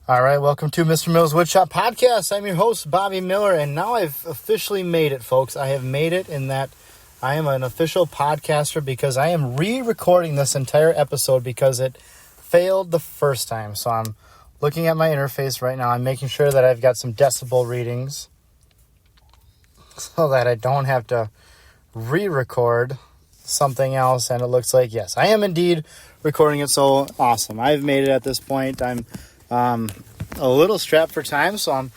All right, welcome to Mr. Mills Woodshop Podcast. I'm your host, Bobby Miller, and now I've officially made it, folks. I have made it in that I am an official podcaster because I am re-recording this entire episode because it failed the first time. So I'm looking at my interface right now. I'm making sure that I've got some decibel readings so that I don't have to re-record something else. And it looks like, yes, I am indeed recording it. So awesome. I've made it at this point. I'm a little strapped for time, so I'm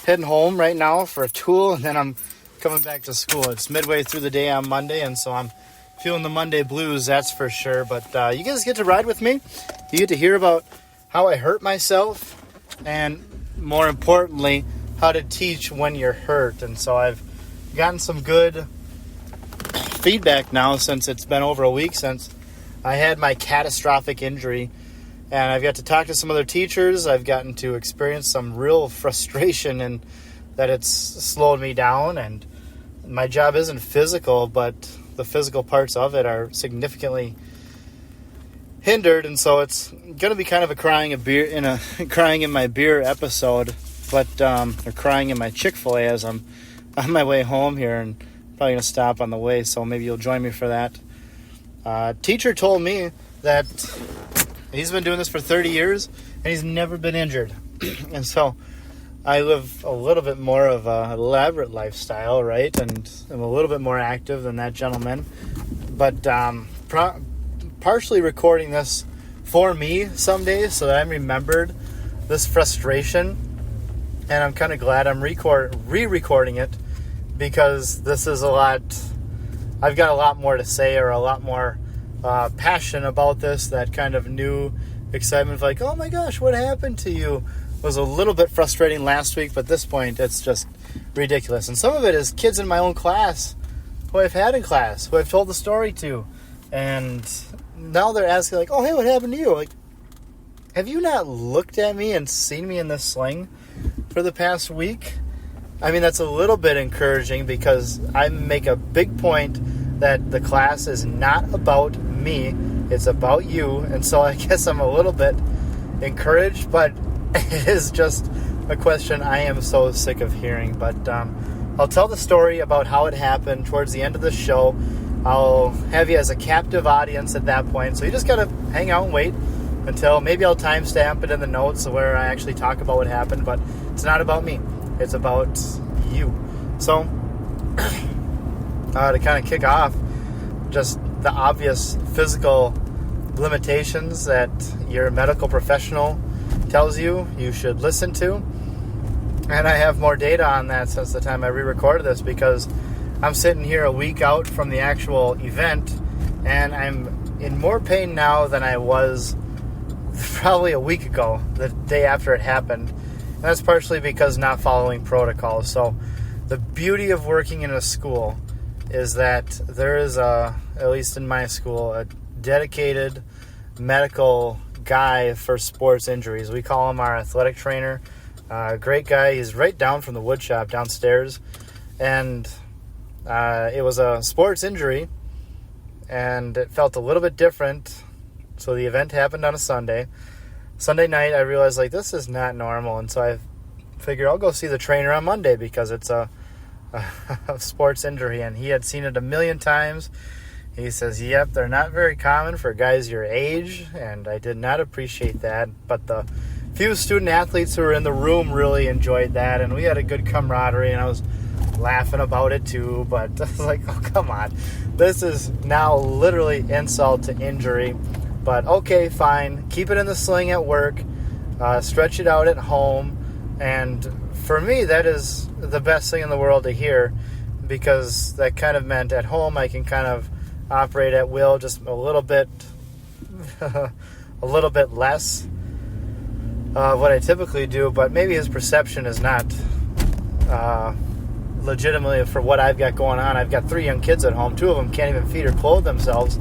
heading home right now for a tool, and then I'm coming back to school. It's midway through the day on Monday, and so I'm feeling the Monday blues, that's for sure. But you guys get to ride with me. You get to hear about how I hurt myself, and more importantly, how to teach when you're hurt. And so I've gotten some good feedback now since it's been over a week since I had my catastrophic injury. And I've got to talk to some other teachers. I've gotten to experience some real frustration and that it's slowed me down. And my job isn't physical, but the physical parts of it are significantly hindered. And so it's going to be kind of a crying in my beer episode, but or crying in my Chick-fil-A as I'm on my way home here, and probably going to stop on the way. So maybe you'll join me for that. Teacher told me that he's been doing this for 30 years, and he's never been injured. And so I live a little bit more of an elaborate lifestyle, right? And I'm a little bit more active than that gentleman. But partially recording this for me some days so that I'm remembered this frustration. And I'm kind of glad I'm re-recording it because this is I've got a lot more to say, or a lot more passion about this. That kind of new excitement of like, oh my gosh, what happened to you, was a little bit frustrating last week, but at this point it's just ridiculous. And some of it is kids in my own class who I've had in class, who I've told the story to, and now they're asking like, oh hey, what happened to you? Like, have you not looked at me and seen me in this sling for the past week? I mean, that's a little bit encouraging because I make a big point that the class is not about me, it's about you. And so I guess I'm a little bit encouraged, but it is just a question I am so sick of hearing. But I'll tell the story about how it happened towards the end of the show. I'll have you as a captive audience at that point, so you just gotta hang out and wait until maybe I'll timestamp it in the notes where I actually talk about what happened. But it's not about me, it's about you. So to kind of kick off, just the obvious physical limitations that your medical professional tells you should listen to. And I have more data on that since the time I re-recorded this, because I'm sitting here a week out from the actual event, and I'm in more pain now than I was probably a week ago, the day after it happened. And that's partially because not following protocols. So the beauty of working in a school is that there is at least in my school, a dedicated medical guy for sports injuries. We call him our athletic trainer. Great guy. He's right down from the wood shop downstairs. And it was a sports injury, and it felt a little bit different. So the event happened on a Sunday. Sunday night, I realized, like, this is not normal. And so I figured I'll go see the trainer on Monday because it's a sports injury, and he had seen it a million times. He says, yep, they're not very common for guys your age, and I did not appreciate that. But the few student athletes who were in the room really enjoyed that, and we had a good camaraderie, and I was laughing about it too. But I was like, oh, come on. This is now literally insult to injury. But okay, fine. Keep it in the sling at work. Stretch it out at home. And for me, that is the best thing in the world to hear, because that kind of meant at home I can kind of operate at will, just a little bit less what I typically do. But maybe his perception is not legitimately for what I've got going on. I've got 3 young kids at home. 2 of them can't even feed or clothe themselves.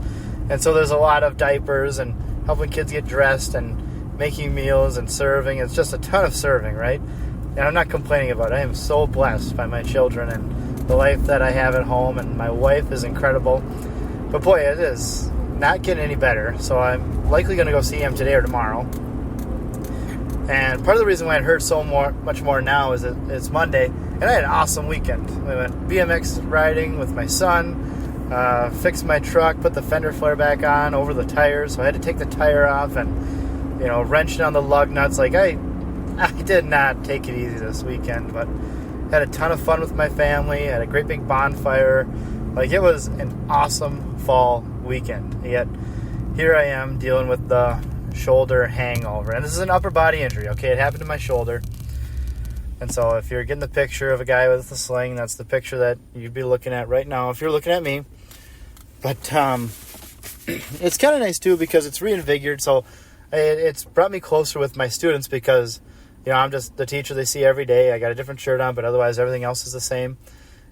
And so there's a lot of diapers and helping kids get dressed and making meals and serving. It's just a ton of serving, right? And I'm not complaining about it. I am so blessed by my children and the life that I have at home, and my wife is incredible. But boy, it is not getting any better. So I'm likely going to go see him today or tomorrow. And part of the reason why it hurts much more now is it's Monday, and I had an awesome weekend. We went BMX riding with my son, fixed my truck, put the fender flare back on over the tires, so I had to take the tire off and, wrenching on the lug nuts. Like, I did not take it easy this weekend, but had a ton of fun with my family, had a great big bonfire. Like, it was an awesome fall weekend. Yet, here I am dealing with the shoulder hangover. And this is an upper body injury, okay? It happened to my shoulder. And so if you're getting the picture of a guy with a sling, that's the picture that you'd be looking at right now if you're looking at me. But it's kind of nice, too, because it's reinvigorated. So it's brought me closer with my students because, I'm just the teacher they see every day. I got a different shirt on, but otherwise everything else is the same.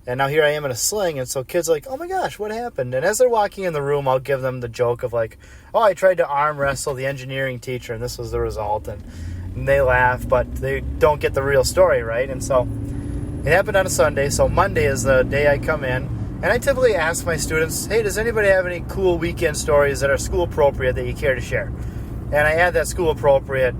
And now here I am in a sling, and so kids are like, oh my gosh, what happened? And as they're walking in the room, I'll give them the joke of like, oh, I tried to arm wrestle the engineering teacher, and this was the result. And they laugh, but they don't get the real story, right? And so it happened on a Sunday, so Monday is the day I come in. And I typically ask my students, hey, does anybody have any cool weekend stories that are school appropriate that you care to share? And I add that school appropriate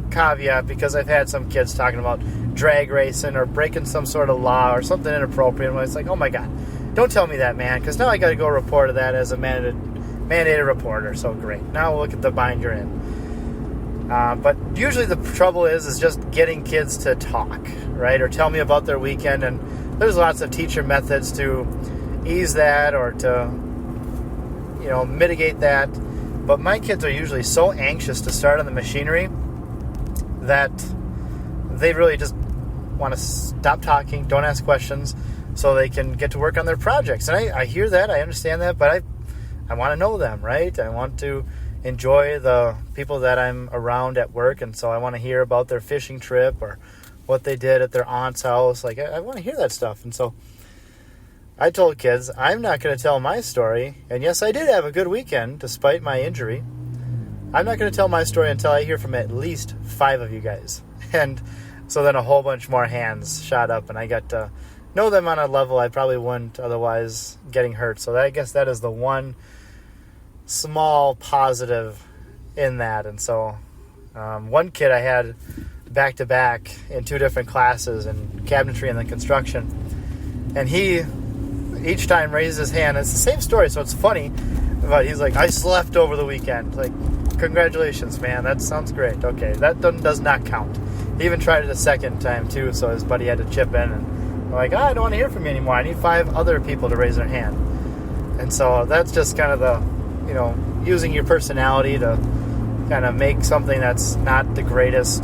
caveat because I've had some kids talking about drag racing or breaking some sort of law or something inappropriate, and it's like, oh my God, don't tell me that, man, because now I got to go report that as a mandated reporter. So great, now we'll look at the bind you're in. But usually the trouble is just getting kids to talk, right, or tell me about their weekend, and there's lots of teacher methods to ease that or to mitigate that. But my kids are usually so anxious to start on the machinery that they really just want to stop talking, don't ask questions, so they can get to work on their projects. And I hear that, I understand that, but I want to know them, right? I want to enjoy the people that I'm around at work, and so I want to hear about their fishing trip or what they did at their aunt's house. Like, I want to hear that stuff. And so I told kids, I'm not going to tell my story. And yes, I did have a good weekend despite my injury. I'm not going to tell my story until I hear from at least 5 of you guys. And so then a whole bunch more hands shot up, and I got to know them on a level I probably wouldn't otherwise getting hurt. So I guess that is the one small positive in that. And so one kid I had back-to-back in 2 different classes in cabinetry and then construction. And he each time raised his hand. It's the same story, so it's funny. But he's like, I slept over the weekend. Like, congratulations, man. That sounds great. Okay, that does not count. He even tried it a second time, too, so his buddy had to chip in. And I'm like, I don't want to hear from you anymore. I need 5 other people to raise their hand. And so that's just kind of the, using your personality to kind of make something that's not the greatest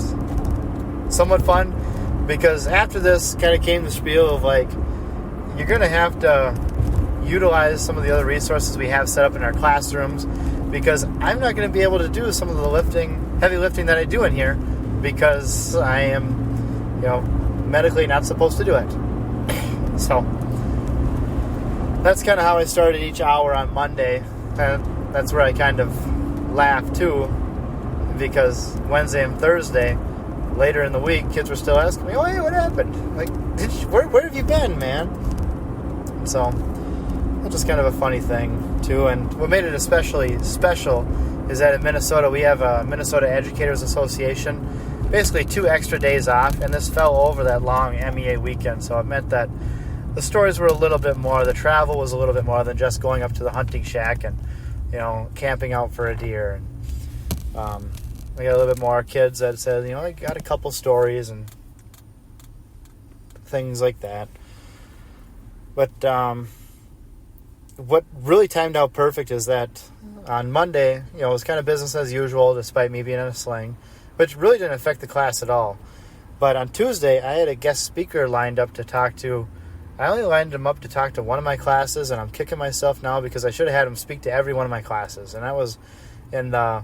somewhat fun. Because after this kind of came the spiel of, like, you're going to have to utilize some of the other resources we have set up in our classrooms, because I'm not going to be able to do some of the heavy lifting that I do in here because I am, medically not supposed to do it. So that's kind of how I started each hour on Monday. And that's where I kind of laugh too, because Wednesday and Thursday, later in the week, kids were still asking me, oh, hey, what happened? Like, where have you been, man? So that's just kind of a funny thing, too. And what made it especially special is that in Minnesota, we have a Minnesota Educators Association, basically 2 extra days off, and this fell over that long MEA weekend. So it meant that the stories were a little bit more, the travel was a little bit more than just going up to the hunting shack and, camping out for a deer. And we got a little bit more kids that said, I got a couple stories and things like that. But what really timed out perfect is that on Monday, it was kind of business as usual despite me being in a sling, which really didn't affect the class at all. But on Tuesday, I had a guest speaker lined up to talk to. I only lined him up to talk to one of my classes, and I'm kicking myself now because I should have had him speak to every one of my classes. And that was in the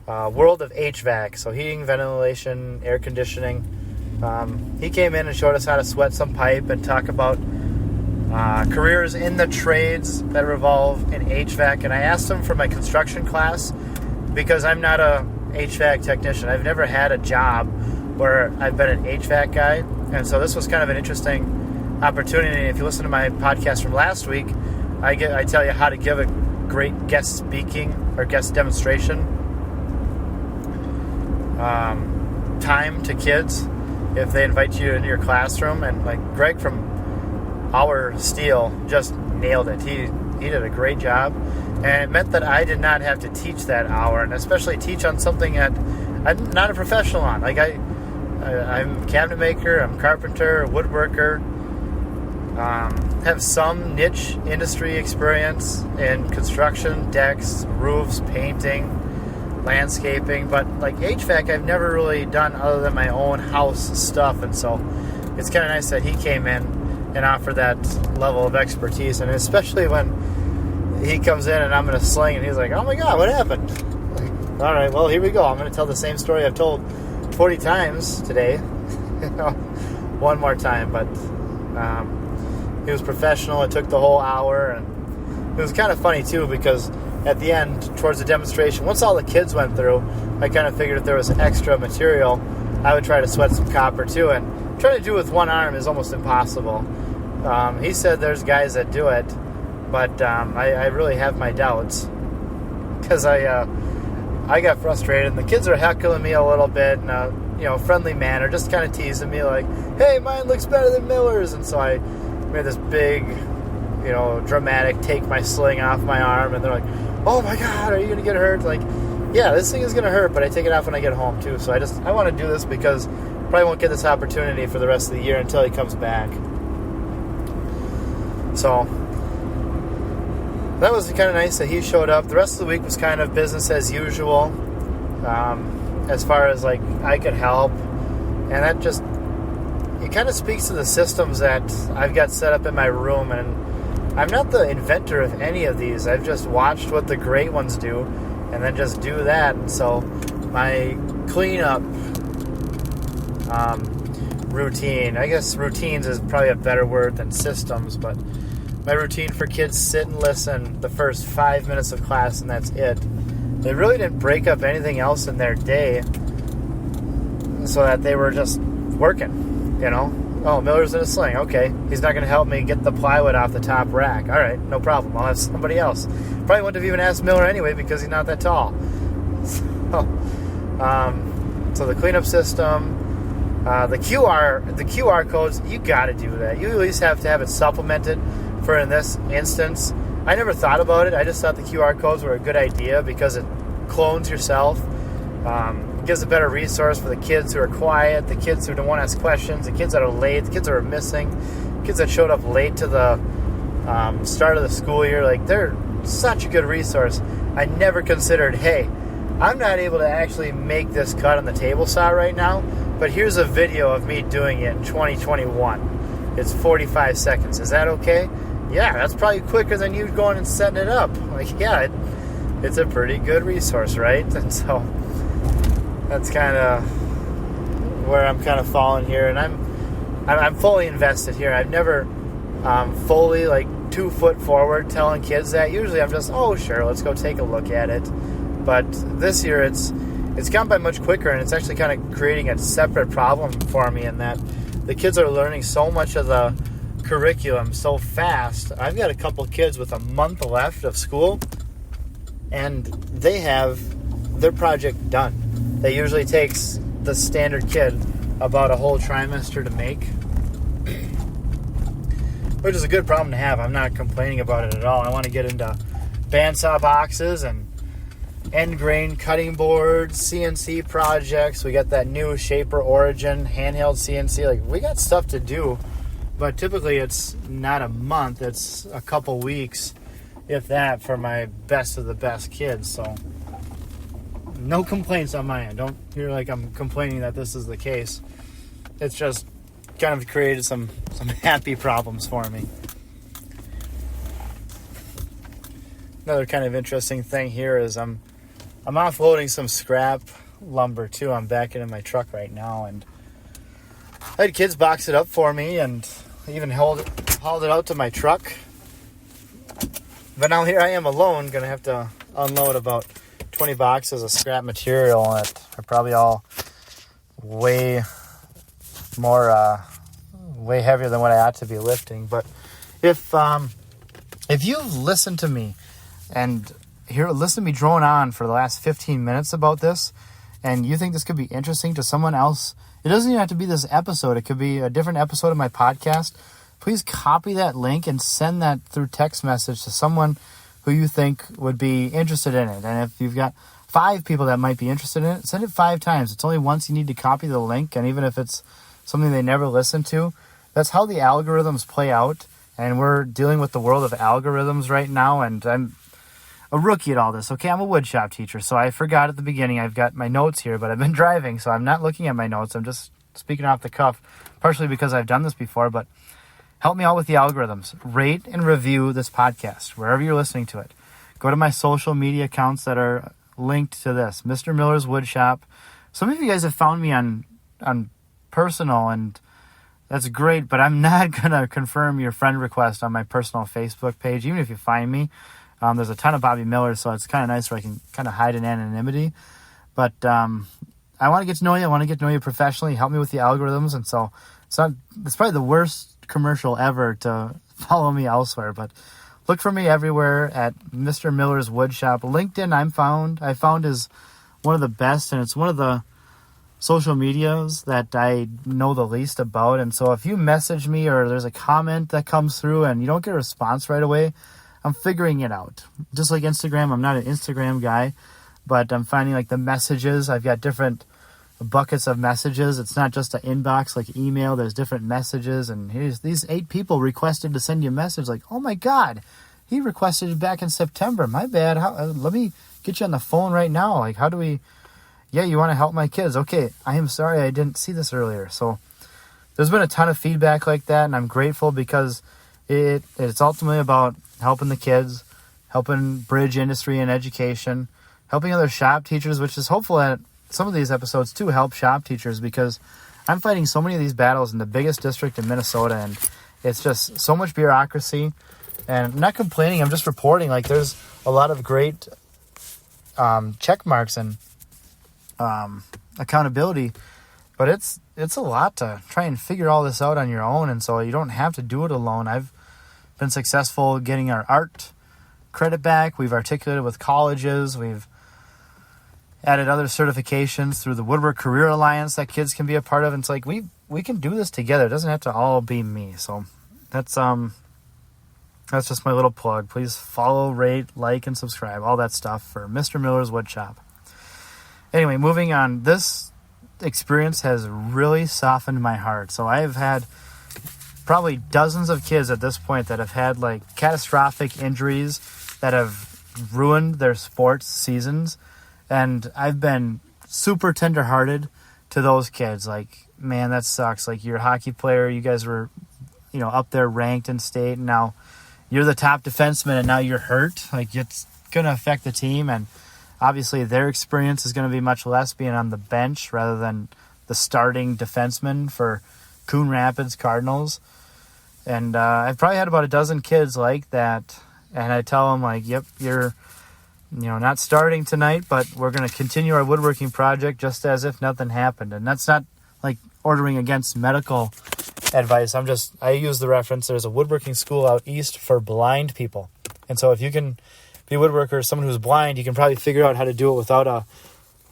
world of HVAC, so heating, ventilation, air conditioning. He came in and showed us how to sweat some pipe and talk about careers in the trades that revolve in HVAC. And I asked him for my construction class because I'm not a HVAC technician. I've never had a job where I've been an HVAC guy. And so this was kind of an interesting opportunity. If you listen to my podcast from last week, I tell you how to give a great guest speaking or guest demonstration. time to kids if they invite you into your classroom. And like Greg from Our Steel just nailed it. He did a great job, and it meant that I did not have to teach that hour, and especially teach on something that I'm not a professional on. Like I'm a cabinet maker, I'm a carpenter, a woodworker, have some niche industry experience in construction, decks, roofs, painting, landscaping, but like HVAC I've never really done other than my own house stuff. And so it's kind of nice that he came in and offered that level of expertise, and especially when he comes in and I'm in a sling and he's like, oh my god, what happened? Like, all right, well, here we go. I'm going to tell the same story I've told 40 times today. One more time. But he was professional. It took the whole hour, and it was kind of funny too, because at the end, towards the demonstration, once all the kids went through, I kind of figured if there was extra material, I would try to sweat some copper too. And trying to do it with one arm is almost impossible. He said there's guys that do it, but I really have my doubts, because I got frustrated, and the kids are heckling me a little bit in a friendly manner, just kind of teasing me like, hey, mine looks better than Miller's. And so I made this big, dramatic take my sling off my arm, and they're like, oh my god, are you gonna get hurt? Like, yeah, this thing is gonna hurt, but I take it off when I get home too. So I want to do this because probably won't get this opportunity for the rest of the year until he comes back. So that was kind of nice that he showed up. The rest of the week was kind of business as usual, as far as like I could help, and that just, it kind of speaks to the systems that I've got set up in my room. And I'm not the inventor of any of these. I've just watched what the great ones do and then just do that. And so my cleanup routine, I guess routines is probably a better word than systems, but my routine for kids: sit and listen the first 5 minutes of class, and that's it. They really didn't break up anything else in their day, so that they were just working, Oh, Miller's in a sling. Okay, he's not going to help me get the plywood off the top rack. All right, no problem. I'll have somebody else. Probably wouldn't have even asked Miller anyway, because he's not that tall. So the cleanup system, the QR codes, you got to do that. You at least have to have it supplemented. For in this instance, I never thought about it. I just thought the QR codes were a good idea because it clones yourself. Gives a better resource for the kids who are quiet, the kids who don't want to ask questions, the kids that are late, the kids that are missing, kids that showed up late to the start of the school year. Like, they're such a good resource. I never considered, hey, I'm not able to actually make this cut on the table saw right now, but here's a video of me doing it in 2021. It's 45 seconds. Is that okay? Yeah, that's probably quicker than you going and setting it up. Like, yeah, it's a pretty good resource, right? And so that's kind of where I'm kind of falling here, and I'm fully invested here. I've never fully 2 foot forward telling kids that. Usually I'm just, oh sure, let's go take a look at it. But this year it's gone by much quicker, and it's actually kind of creating a separate problem for me in that the kids are learning so much of the curriculum so fast. I've got a couple kids with a month left of school, and they have their project done. That usually takes the standard kid about a whole trimester to make, which is a good problem to have. I'm not complaining about it at all. I want to get into bandsaw boxes and end grain cutting boards, CNC projects. We got that new Shaper Origin handheld CNC. Like, we got stuff to do, but typically it's not a month. It's a couple weeks, if that, for my best of the best kids. So no complaints on my end. Don't hear like I'm complaining that this is the case. It's just kind of created some happy problems for me. Another kind of interesting thing here is I'm offloading some scrap lumber too. I'm backing in my truck right now, and I had kids box it up for me, and I even hauled it out to my truck. But now here I am alone, gonna have to unload about 20 boxes of scrap material that are probably all way heavier than what I ought to be lifting. But if you've listened to me and listen to me drone on for the last 15 minutes about this, and you think this could be interesting to someone else, it doesn't even have to be this episode. It could be a different episode of my podcast. Please copy that link and send that through text message to someone who you think would be interested in it. And if you've got 5 people that might be interested in it, send it 5 times. It's only once you need to copy the link, and even if it's something they never listen to, that's how the algorithms play out. And we're dealing with the world of algorithms right now, and I'm a rookie at all this. Okay, I'm a woodshop teacher, so I forgot at the beginning. I've got my notes here, but I've been driving, so I'm not looking at my notes. I'm just speaking off the cuff, partially because I've done this before, but help me out with the algorithms. Rate and review this podcast, wherever you're listening to it. Go to my social media accounts that are linked to this, Mr. Miller's Woodshop. Some of you guys have found me on personal, and that's great, but I'm not going to confirm your friend request on my personal Facebook page, even if you find me. There's a ton of Bobby Miller, so it's kind of nice where I can kind of hide in anonymity. But I want to get to know you. I want to get to know you professionally. Help me with the algorithms. And so it's probably the worst commercial ever to follow me elsewhere. But look for me everywhere at Mr. Miller's Woodshop. LinkedIn, I found is one of the best, and it's one of the social medias that I know the least about. And so if you message me or there's a comment that comes through and you don't get a response right away, I'm figuring it out. Just like Instagram, I'm not an Instagram guy, but I'm finding like the messages. I've got different buckets of messages. It's not just an inbox like email. There's different messages, and here's these 8 people requested to send you a message. Like, oh my God, he requested it back in September. My bad. Let me get you on the phone right now. Like, how do we? Yeah, you want to help my kids? Okay, I am sorry I didn't see this earlier. So there's been a ton of feedback like that, and I'm grateful because it's ultimately about helping the kids, helping bridge industry and education, helping other shop teachers, which is hopeful that some of these episodes too help shop teachers, because I'm fighting so many of these battles in the biggest district in Minnesota, and it's just so much bureaucracy. And I'm not complaining, I'm just reporting. Like, there's a lot of great check marks and accountability, but it's a lot to try and figure all this out on your own, and so you don't have to do it alone. I've been successful getting our art credit back. We've articulated with colleges. We've added other certifications through the Woodwork Career Alliance that kids can be a part of. And it's like, we can do this together. It doesn't have to all be me. So that's just my little plug. Please follow, rate, like, and subscribe. All that stuff for Mr. Miller's Woodshop. Anyway, moving on. This experience has really softened my heart. So I have had probably dozens of kids at this point that have had like catastrophic injuries that have ruined their sports seasons. And I've been super tenderhearted to those kids. Like, man, that sucks. Like, you're a hockey player. You guys were, up there ranked in state. And now you're the top defenseman and now you're hurt. Like, it's going to affect the team. And obviously their experience is going to be much less being on the bench rather than the starting defenseman for Coon Rapids Cardinals. And I've probably had about a dozen kids like that, and I tell them, like, yep, you're not starting tonight, but we're going to continue our woodworking project just as if nothing happened. And that's not like ordering against medical advice. I use the reference, there's a woodworking school out east for blind people, and so if you can be a woodworker, someone who's blind, you can probably figure out how to do it without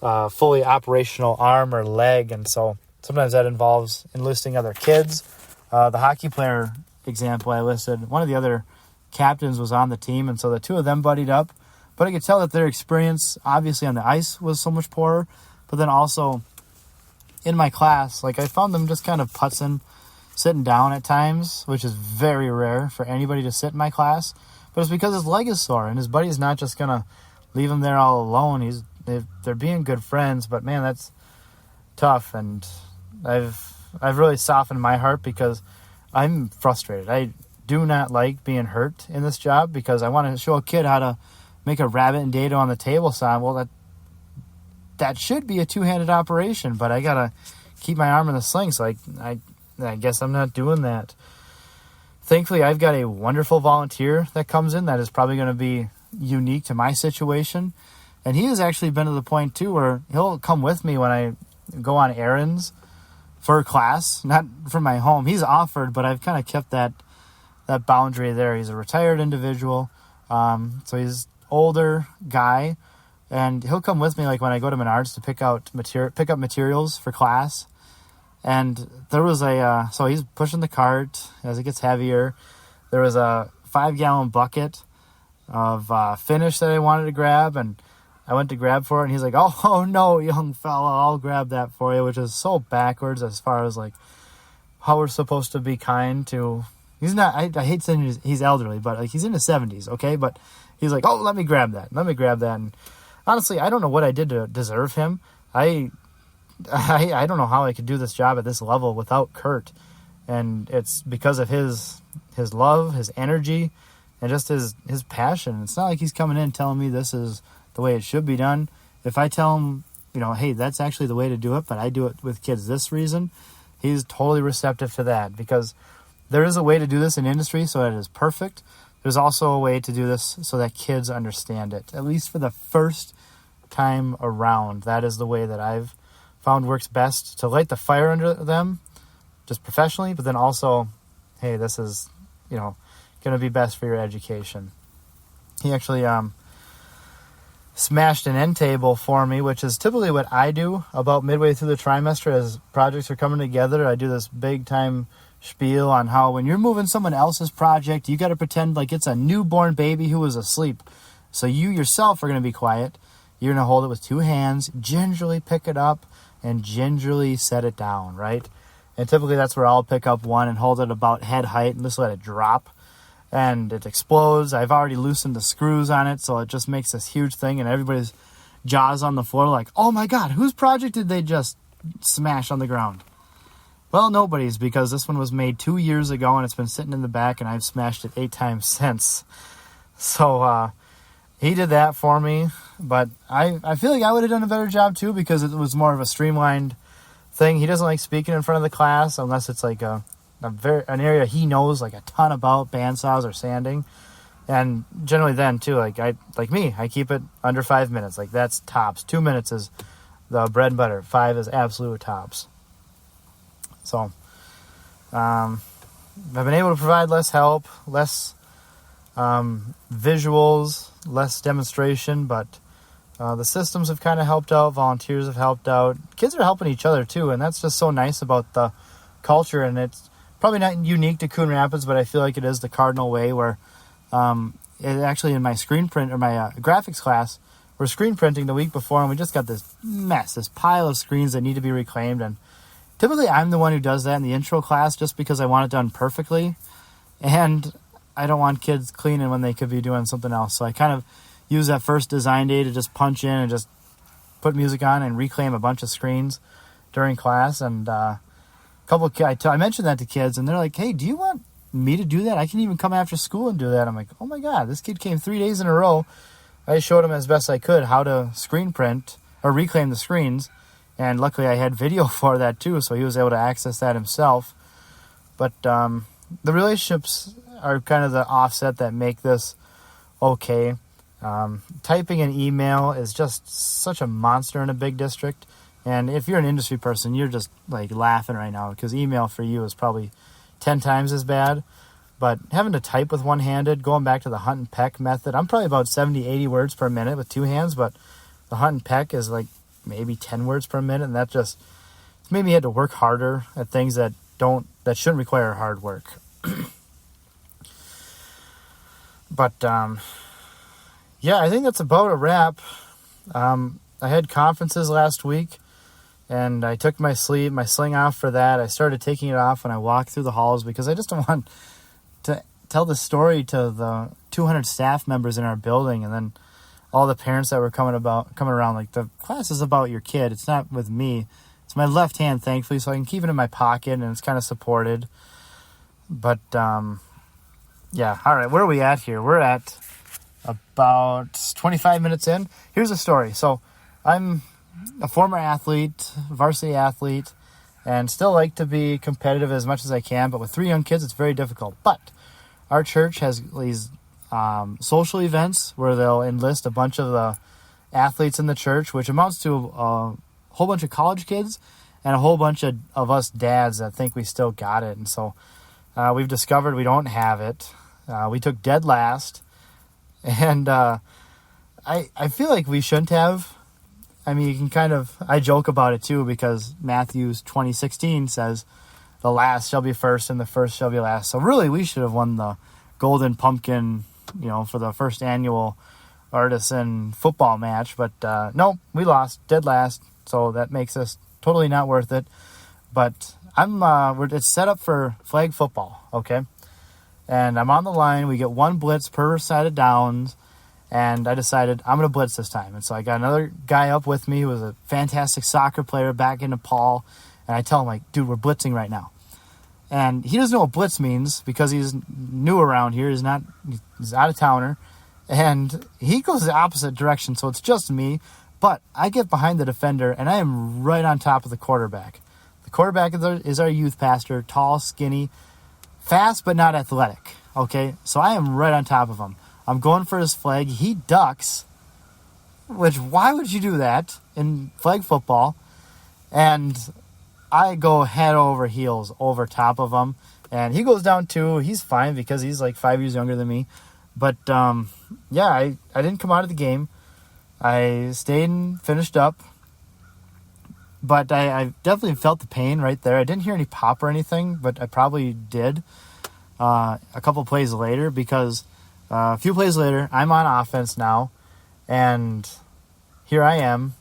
a fully operational arm or leg. And so sometimes that involves enlisting other kids. The hockey player example I listed, one of the other captains was on the team, and so the two of them buddied up. But I could tell that their experience, obviously, on the ice was so much poorer. But then also in my class, like, I found them just kind of putzing, sitting down at times, which is very rare for anybody to sit in my class. But it's because his leg is sore, and his buddy's not just going to leave him there all alone. They're being good friends, but man, that's tough. And I've really softened my heart because I'm frustrated. I do not like being hurt in this job because I want to show a kid how to make a rabbit and dado on the table saw. Well, that should be a two-handed operation, but I got to keep my arm in the sling, so I guess I'm not doing that. Thankfully, I've got a wonderful volunteer that comes in that is probably going to be unique to my situation. And he has actually been to the point, too, where he'll come with me when I go on errands for class, not from my home. He's offered, but I've kind of kept that boundary there. He's a retired individual, so he's older guy, And he'll come with me like when I go to Menards to pick up materials for class. And there was so he's pushing the cart as it gets heavier. There was a 5-gallon bucket of finish that I wanted to grab, and I went to grab for it, and he's like, oh no, young fella, I'll grab that for you, which is so backwards as far as like how we're supposed to be kind to. He's not, I hate saying he's elderly, but like he's in his 70s, okay? But he's like, oh, let me grab that. And honestly, I don't know what I did to deserve him. I don't know how I could do this job at this level without Kurt. And it's because of his love, his energy, and just his passion. It's not like he's coming in telling me this is the way it should be done. If I tell him, hey, that's actually the way to do it, but I do it with kids this reason, he's totally receptive to that, because there is a way to do this in industry so that it is perfect. There's also a way to do this so that kids understand it, at least for the first time around. That is the way that I've found works best to light the fire under them, just professionally, but then also, hey, this is, going to be best for your education. He actually smashed an end table for me, which is typically what I do about midway through the trimester as projects are coming together. I do this big time spiel on how when you're moving someone else's project, you got to pretend like it's a newborn baby who was asleep. So you yourself are going to be quiet. You're going to hold it with 2 hands, gingerly pick it up, and gingerly set it down, right? And typically that's where I'll pick up one and hold it about head height and just let it drop. And it explodes. I've already loosened the screws on it, so it just makes this huge thing, and everybody's jaws on the floor like, oh my God, whose project did they just smash on the ground? Well, nobody's, because this one was made 2 years ago, and it's been sitting in the back, and I've smashed it 8 times since. So he did that for me, but I feel like I would have done a better job too, because it was more of a streamlined thing. He doesn't like speaking in front of the class unless it's like an area he knows like a ton about, bandsaws or sanding. And generally then too, like I keep it under 5 minutes. Like that's tops. 2 minutes is the bread and butter. 5 is absolute tops. So I've been able to provide less help, less visuals, less demonstration, but the systems have kind of helped out. Volunteers have helped out. Kids are helping each other too, and that's just so nice about the culture. And it's probably not unique to Coon Rapids, but I feel like it is the cardinal way where it actually in my screen print or my graphics class, we're screen printing the week before, and we just got this mess, this pile of screens that need to be reclaimed. And typically I'm the one who does that in the intro class just because I want it done perfectly. And I don't want kids cleaning when they could be doing something else. So I kind of use that first design day to just punch in and just put music on and reclaim a bunch of screens during class. And I mentioned that to kids, and they're like, hey, do you want me to do that? I can even come after school and do that. I'm like, oh my God, this kid came 3 days in a row. I showed him as best I could how to screen print or reclaim the screens. And luckily I had video for that too, so he was able to access that himself. But the relationships are kind of the offset that make this okay. Typing an email is just such a monster in a big district. And if you're an industry person, you're just like laughing right now, because email for you is probably 10 times as bad. But having to type with one-handed, going back to the hunt and peck method, I'm probably about 70, 80 words per minute with 2 hands, but the hunt and peck is like maybe 10 words per minute, and that just made me had to work harder at things that shouldn't require hard work. But yeah, I think that's about a wrap. I had conferences last week, and I took my sling off for that. I started taking it off when I walked through the halls, because I just don't want to tell the story to the 200 staff members in our building, and then all the parents that were coming around. Like, the class is about your kid. It's not with me. It's my left hand, thankfully, so I can keep it in my pocket, and it's kind of supported. But yeah, all right, where are we at here? We're at about 25 minutes in. Here's a story. So I'm a former athlete, varsity athlete, and still like to be competitive as much as I can, but with 3 young kids, it's very difficult. But our church has these social events where they'll enlist a bunch of the athletes in the church, which amounts to a whole bunch of college kids and a whole bunch of us dads that think we still got it. And so we've discovered we don't have it. We took dead last. And I feel like we shouldn't have. I mean, you can kind of, I joke about it too, because Matthew's 20:16 says, the last shall be first and the first shall be last. So really, we should have won the Golden Pumpkin, for the first annual Artisan football match. But no, we lost, dead last. So that makes us totally not worth it. But it's set up for flag football, okay? And I'm on the line. We get one blitz per side of downs. And I decided I'm going to blitz this time. And so I got another guy up with me who was a fantastic soccer player back in Nepal. And I tell him, like, dude, we're blitzing right now. And he doesn't know what blitz means because he's new around here. He's out of towner. And he goes the opposite direction, so it's just me. But I get behind the defender, and I am right on top of the quarterback. The quarterback is our youth pastor, tall, skinny, fast but not athletic. Okay, so I am right on top of him. I'm going for his flag. He ducks, which why would you do that in flag football? And I go head over heels over top of him. And he goes down too. He's fine because he's like 5 years younger than me. But, I didn't come out of the game. I stayed and finished up. But I definitely felt the pain right there. I didn't hear any pop or anything, but I probably did a couple plays later because a few plays later, I'm on offense now, and here I am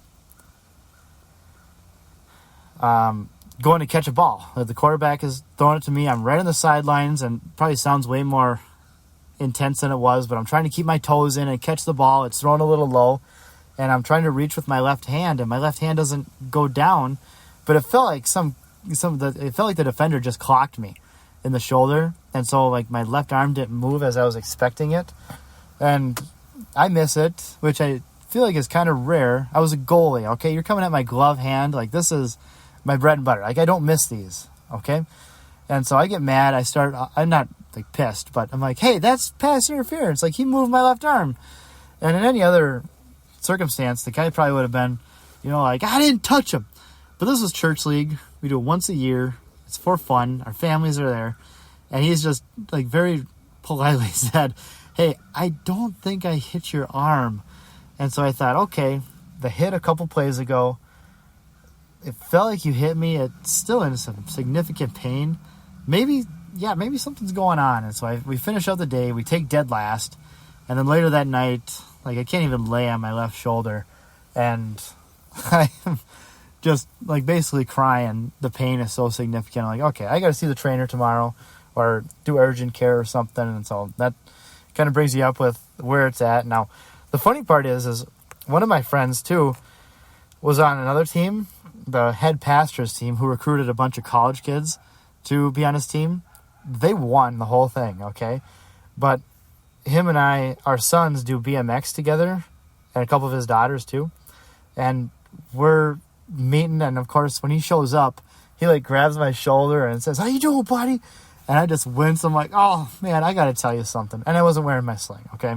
going to catch a ball. The quarterback is throwing it to me. I'm right on the sidelines, and probably sounds way more intense than it was, but I'm trying to keep my toes in and catch the ball. It's thrown a little low, and I'm trying to reach with my left hand, and my left hand doesn't go down, but it felt like the defender just clocked me in the shoulder, and so like my left arm didn't move as I was expecting it, and I miss it, which I feel like is kind of rare. I was a goalie, okay? You're coming at my glove hand, like this is my bread and butter. Like I don't miss these, okay? And so I get mad. I'm not like pissed, but I'm like, hey, that's pass interference. Like he moved my left arm, and in any other circumstance, the guy probably would have been, like I didn't touch him. But this was church league. We do it once a year. It's for fun. Our families are there. And he's just like very politely said, hey, I don't think I hit your arm. And so I thought, okay, the hit a couple plays ago, it felt like you hit me. It's still in some significant pain. Maybe something's going on. And so we finish out the day. We take dead last. And then later that night, like I can't even lay on my left shoulder. And I'm just like basically crying. The pain is so significant. I'm like, okay, I got to see the trainer tomorrow or do urgent care or something. And so that kind of brings you up with where it's at. Now, the funny part is one of my friends too was on another team, the head pastor's team, who recruited a bunch of college kids to be on his team. They won the whole thing, okay? But him and our sons do BMX together, and a couple of his daughters too. And we're meeting, and of course, when he shows up, he like grabs my shoulder and says, how you doing, buddy? And I just wince. I'm like, oh, man, I got to tell you something. And I wasn't wearing my sling, okay?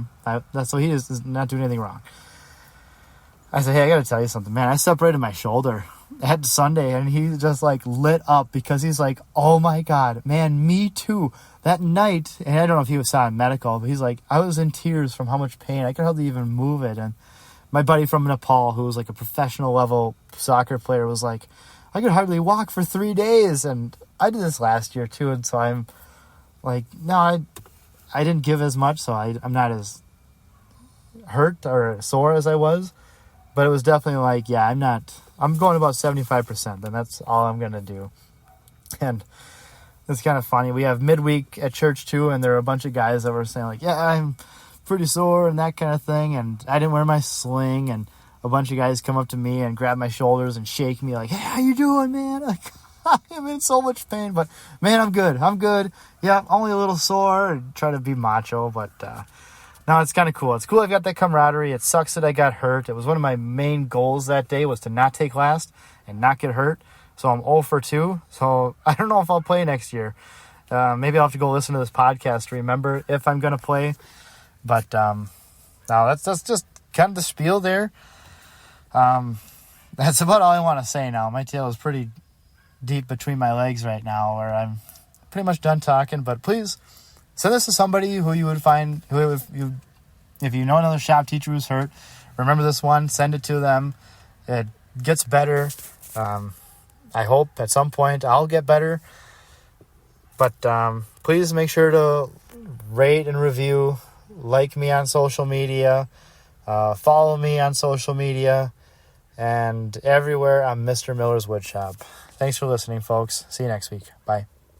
So he is not doing anything wrong. I said, hey, I got to tell you something, man. I separated my shoulder at Sunday, and he just like lit up because he's like, oh my God, man, me too. That night, and I don't know if he saw in medical, but he's like, I was in tears from how much pain. I could hardly even move it. And my buddy from Nepal, who was like a professional level soccer player, was like, I could hardly walk for 3 days. And I did this last year too. And so I'm like, no, I didn't give as much. So I'm not as hurt or sore as I was. But it was definitely like, yeah, I'm going about 75%. And that's all I'm going to do. And it's kind of funny. We have midweek at church too. And there are a bunch of guys that were saying like, yeah, I'm pretty sore and that kind of thing. And I didn't wear my sling. And a bunch of guys come up to me and grab my shoulders and shake me like, hey, how you doing, man? Like, I'm in so much pain, but man, I'm good. Yeah, only a little sore and try to be macho, but no, it's kind of cool. It's cool I've got that camaraderie. It sucks that I got hurt. It was one of my main goals that day was to not take last and not get hurt. So I'm 0 for 2. So I don't know if I'll play next year. Maybe I'll have to go listen to this podcast to remember if I'm going to play. But no, that's just kind of the spiel there. That's about all I want to say now. My tail is pretty deep between my legs right now, where I'm pretty much done talking. But please send this to somebody who you would find, who you If you know another shop teacher who's hurt, remember this one, send it to them. It gets better. I hope at some point I'll get better. But please make sure to rate and review, like me on social media, follow me on social media, and everywhere I'm Mr. Miller's Woodshop. Thanks for listening, folks. See you next week. Bye.